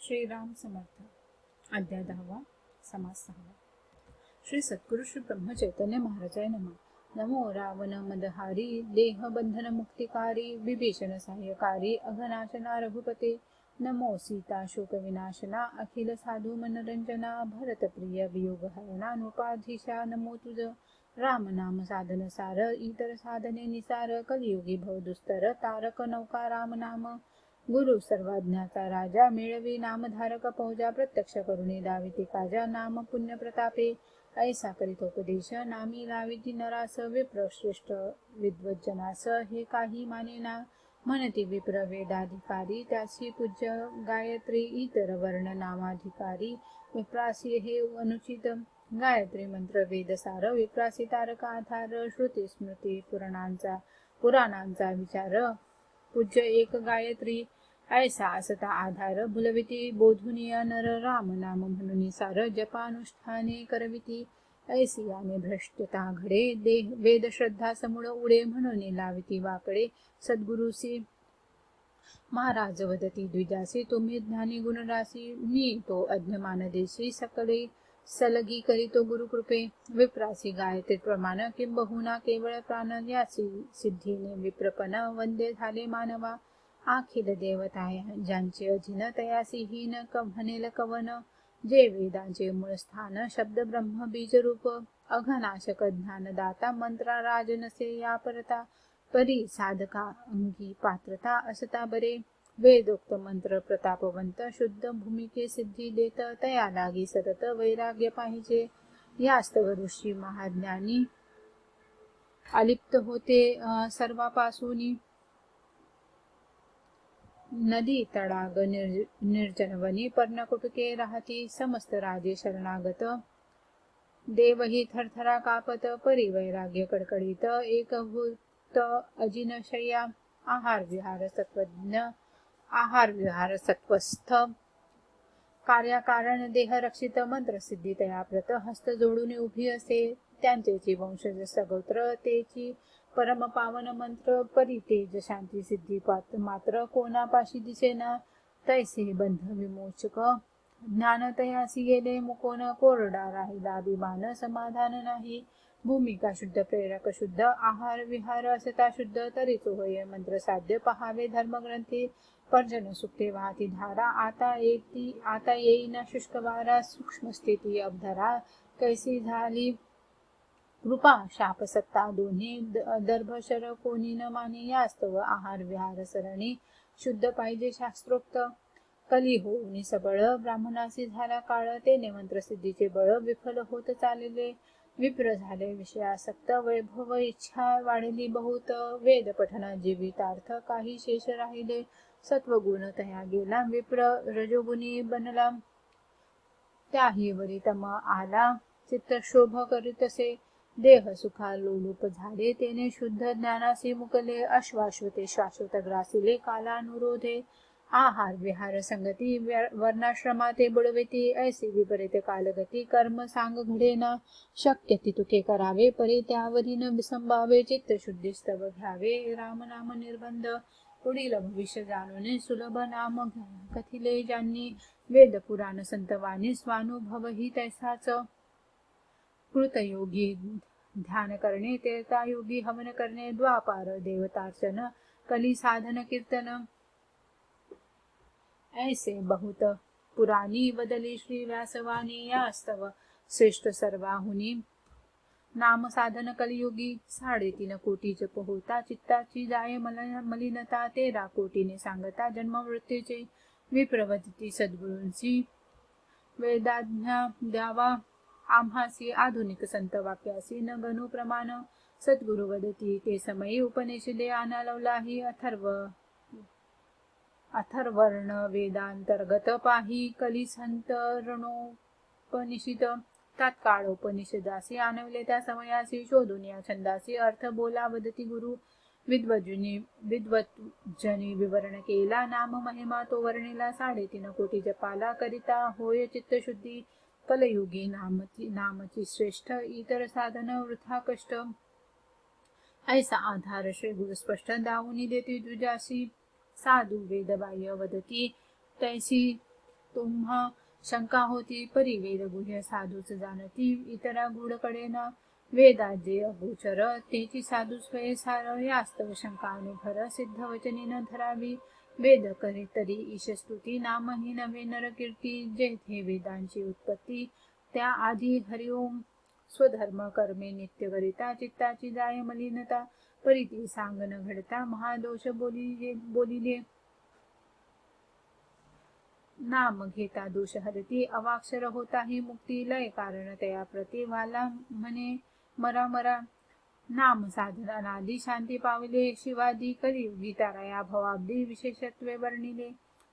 श्रीराम समर्थ अध्याय 10 समास 6 श्री सद्गुरु श्री ब्रह्म चैतन्य महाराजाय नमः। नमो रावण मदहारी देह बंधन मुक्तिकारी विभीषण सहायकारी अघनाशना रघुपते। नमो सीता शोक विनाशना अखिल साधू मनोरंजना भरत प्रिय वियोग हरणा नृपाधीशा। नमो तुझ राम नाम साधन सार इतर साधने निसार कलियुगी भव दुस्तर तारक नौका राम नाम। गुरु सर्वाज्ञाचा राजा मिळवी नामधारक पौजा प्रत्यक्ष करुणी दाविती काजा नाम पुण्य प्रतापे। ऐसा करीतोपदेश नामी लाविती नरास विप्रश्रेष्ठ विद्वज्जनास हे काही मानेना। म्हणती विप्र वेदाधिकारी त्यासी पूज्य गायत्री इतर वर्ण नामाधिकारी। विप्रासी हे अनुचित गायत्री मंत्र वेदसार विप्रासी तारक आधार श्रुती स्मृती पुराणांचा विचार। पूज्य एक गायत्री ऐसा असता आधार भुलविती बोधुनिया नर राम नाम म्हणून सार जपानुष्ठाने करविती। ऐसी याने भ्रष्टता घडे वेद श्रद्धा समूळ उडे म्हणून लाविती वाकडे। सद्गुरुसी महाराज वदती द्विजासी तुम्ही ज्ञानी गुणरासी मी तो अज्ञमान देशी सकळे सलगी करीतो गुरुकृपे। विप्रासी गायत्री प्रमाण किंबहुना केवळ प्राण यासी सिद्धीने विप्रपण वंदे झाले मानवा। अखिल देवताय ज्यांचे अधीन तयासी हीन म्हणेल कवन। जे वेदांचे मूळ स्थान शब्द ब्रह्म बीज रूप अघनाशक ज्ञानदाता मंत्रा राज नसे या परता। परी साधका अंगी पात्रता असता बरे वेदोक्त मंत्र प्रतापवंत शुद्ध भूमिके सिद्धी देत तया लागी सतत वैराग्य पाहिजे। यास्तव ऋषी महाज्ञानी अलिप्त होते सर्वापासूनी। नदी तडाग निर्जनवनी पर्णकुटुके राहती समस्त राजे शरणागत। देवही थरथरा कापत परी वैराग्य कडकडीत एकभूत अजिनशय्या। आहार विहार सत्वस्थ कार्याकारण देह रक्षित मंत्र सिद्धी तयाप्रत हस्त जोडून उभी असे। त्यांचेची वंशज सगोत्र तेची परम पावन मंत्र परी तेज शांती सिद्धी मात्र कोणापाशी दिसेना। तैसे बंध विमोचक ज्ञान तयासी गेले मुकोन कोरडा राहिला अभिमान समाधान नाही। भूमिका शुद्ध प्रेरक शुद्ध आहार विहार असता शुद्ध तरीच होय मंत्र साध्य। पहावे धर्मग्रंथी पर्जन सुक्ते वाहती धारा आता येईना शुष्क वारा सूक्ष्म स्थिती अवधरा। कैसी झाली कृपा शाप सत्ता दोन्ही दर्भशर कोणी न माने। यास्तव आहार विहार सरणी शुद्ध पाहिजे शास्त्रोक्त। कली होऊनी सबळ ब्राह्मणासी झाला काळ तेने मंत्रसिद्धीचे बळ विफल होत चालले। विप्र झाले विषयासक्त वैभव इच्छा वाढली बहुत वेद पठन जीवितार्थ काही शेष राहिले। सत्वगुण तया गेला विप्र रजोगुणी बनला त्याही वरी तम आला। चित्त शोभ करीतसे देह सुखा लोलूप झाले तेने शुद्ध ज्ञानासी मुकले। अश्वाश्वते शाश्वत ग्रासिले कालानुरोधे आहार विहार संगती वर्णाश्रमाते बुडवेती। ऐसी विपरीत कालगती कर्म सांग घडेना शक्य तितुके करावे परी त्यावरी न विसंबावे। चित्त शुद्धी स्तव घ्यावे राम नाम निर्बंध पुढील भविष्य जाणून सुलभ नाम कथिले ज्यांनी। वेद पुराण संतवाणी स्वानुभव ही तैसाच कृतयोगी ध्यान करणे त्रेतायुगी हवन करणे द्वापार देवतार्चन कली साधन कीर्तन। ऐसे बहुत पुराणी वदली श्री व्यासवाणी यास्तव श्रेष्ठ सर्वाहुनी नाम साधन कलियुगी। 3.5 कोटी जप होता चित्ताची जाय मलिनता 13 कोटीने सांगता जन्म मृत्यूचे। विप्रवदती सद्गुरूंची वेदाज्ञा द्यावा आम्हासी आधुनिक संत वाक्यासी न गणू प्रमाण। सद्गुरु वदती ते समयी उपनिषदे आना लवलाही अथर्वर्ण वेदांतर्गत पाही कली संत रणोपनिषद। तात्काळोपनिषदासी आणवले त्या समयासी शोधून या छंदासी अर्थ बोला वदती गुरु। विद्वज्जनी विवरण केला नाम महिमा तो वर्णिला 3.5 कोटी जपाला करिता होय चित्तशुद्धी। कलयुगी नामची श्रेष्ठ इतर साधन वृथा कष्ट। ऐसा आधार श्री गुरु स्पष्ट दावुनी देती द्विजासी। साधू वेदबाह्य वदती तैसी तुम्हा शंका होती परी वेद गुह्य साधूच जाणती इतरा गूढकडे न वेदात जे अगोचर तेची साधू स्वये सार यास्तव शंका अनुभर सिद्ध वचनी न धरावी वेद करे तरी ईशस्तुती नामही नव्हे नरकीर्ती जेथे वेदांची उत्पत्ती त्या आधी हरिओम स्वधर्म कर्मे नित्य करिता चित्ताची जाय मलिनता परिती सांग न घडता महादोष बोलिले नाम घेता दोष हरती अवाक्षर होताही मुक्ती लय कारण तया प्रती वाला म्हणे मरा मरा नाम साधन अनादी शांती पावले शिवादी कलियुगी ताराया भवाब्दी विशेषत्वे वर्णिले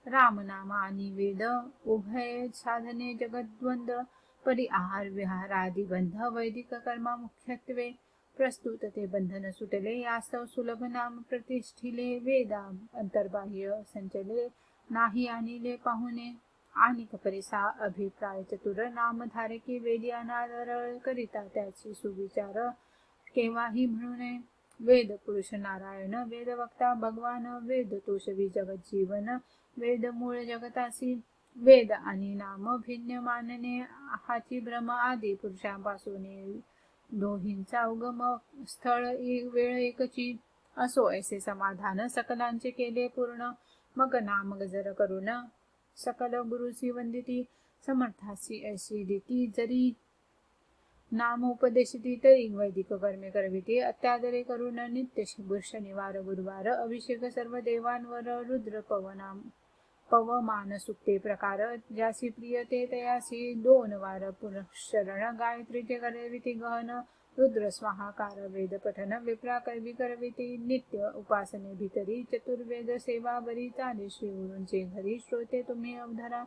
राम नाम आणि वेद उभय साधने जगद्वंद परी आहार विहार आदी बंध वैदिक कर्मा मुख्यत्वे प्रस्तुत ते बंधन सुटले यास्तव सुलभ नाम प्रतिष्ठिले वेदा अंतर्बाह्य संचले नाही आणिले पाहुणे आणि परिसा अभिप्राय चतुर नामधारकी वेदी अनादर करिता त्याची सुविचार केव्हाही म्हणू नये वेद पुरुष नारायण वेद वक्ता भगवान वेद तोषवी जगत जीवन वेद मूळ जगतासी वेद आणि नाम भिन्न मानणे हाची भ्रम आदी पुरुषांपासून दोहींचा उगम स्थळ वेळ एकची असो ऐसे समाधान सकलांचे केले पूर्ण मग नाम गजर करून सकल गुरुसी वंदिती समर्थासी ऐशी देती जरी नाम उपदेशिती तरी वैदिक कर्मे करविती अत्यादरे करून नित्य शिबुर शनिवार गुरुवार अभिषेक सर्व देवांवर रुद्र पवमान सुक्ते प्रकार ज्यासी प्रियते तयासी 2 वार पुनःशरण गायत्रीचे करविती गहन रुद्र स्वाहाकार वेद पठन विप्रा करविती नित्य उपासने भितरी चतुर्वेद सेवा बरी चाले श्री गुरूंचे घरी श्रोते तुम्ही अवधरा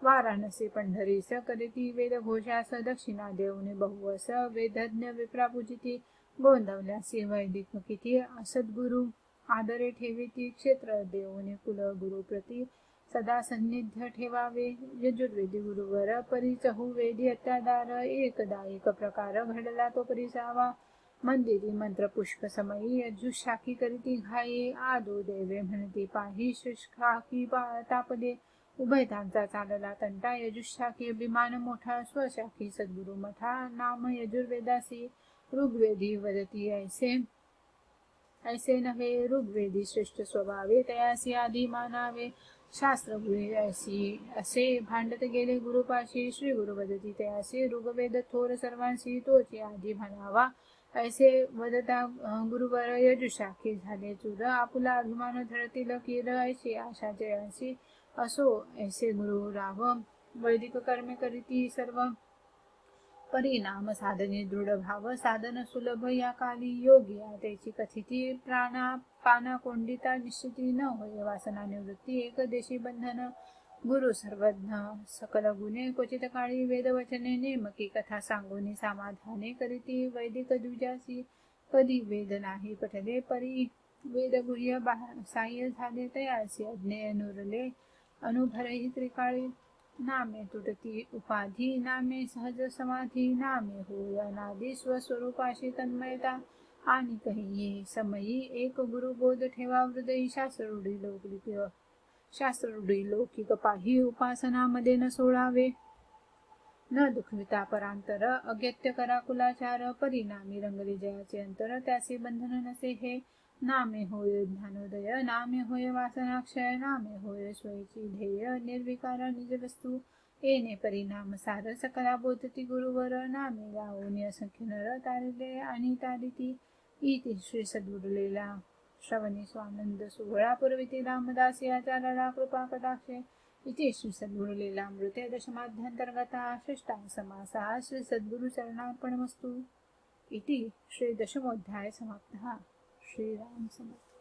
वाराणसी पंढरीस करीती वेद घोषास दक्षिणा देऊन बहुवस वेदज्ञ विप्रा पूजिती गोंदवल्यासी वैदिक किती सद्गुरु आदरे ठेविती क्षेत्र देऊन कुलगुरु प्रती सदा सन्निध्य ठेवावे यजुर्वेदी गुरुवर परी चहुवेदी अत्यादार एकदा एक प्रकार घडला तो परिसावा मंदिरी मंत्र पुष्प समयी यजुशाखी करीती घाई आदो देवे म्हणती पाही शुष्काकी तापले उभयतांचा चालला तंटा यजुशाखी अभिमान मोठा स्वशाखी सद्गुरु मठा नाम यजुर्वेदासी ऋग्वेदी वदती ऐसे नव्हे ऋग्वेदी श्रेष्ठ स्वभावे तयासी आधी मानावे शास्त्र गुहे ऐसी असे भांडत गेले गुरुपाशी श्री गुरु वदती तयासी ऋग्वेद थोर सर्वांशी तोची आधी म्हणावा ऐसे वदता गुरुवर यजुशाखी झाले चूर आपुला अभिमान धरतील किर ऐशी आशा जयासी असो ऐसे गुरु राव वैदिक कर्मे करीती सर्व परिणाम साधने दृढ भाव साधन सुलभ या काली योगी त्याची कथिती प्राणा पाना कोंडिता निश्चिती न होय वासना निवृत्ती एकदेशी बंधन गुरु सर्वज्ञ सकल गुणे क्वचित काळी वेदवचने नेमकी कथा सांगून समाधाने करीती वैदिक द्विजासी कधी वेद नाही पठले परी वेद गुह्य साह्य झाले तयासी अज्ञेय नुरले अनुभरही त्रिकाळी नामे तुटती उपाधी नामे सहज समाधी नामे होय अनादी स्वस्वरूपाशी तन्मयता आणि कही समयी एक गुरुबोध ठेवा हृदयी शास्त्ररूढी लौकिक पाही उपासनामध्ये न सोडावे न दुखविता परांतर अगत्य करा कुलाचार परिणामी रंगले जयाचे अंतर त्याचे बंधन नसे हे नामे होय ज्ञानोदय नामे होय वासनाक्षय नामे होय स्वयची ध्येय निर्विकार निजवस्तू येणे परिणाम सार सकला बोधती गुरुवर नामे गाऊन असंख्य नर तारिले आणि तारिती इति श्री सद्गुरुलीला श्रवणी स्वानंद सोहळा पूर्विती रामदासी आचार्याला कृपा कटाक्षे इति श्री सद्गुरुलीलामृते दशमाध्यांतर्गता षष्ठां समासः श्री सद्गुरु चरणार्पणमस्तु इति श्री दशमोध्याय समाप्तः श्रीराम समर्थ।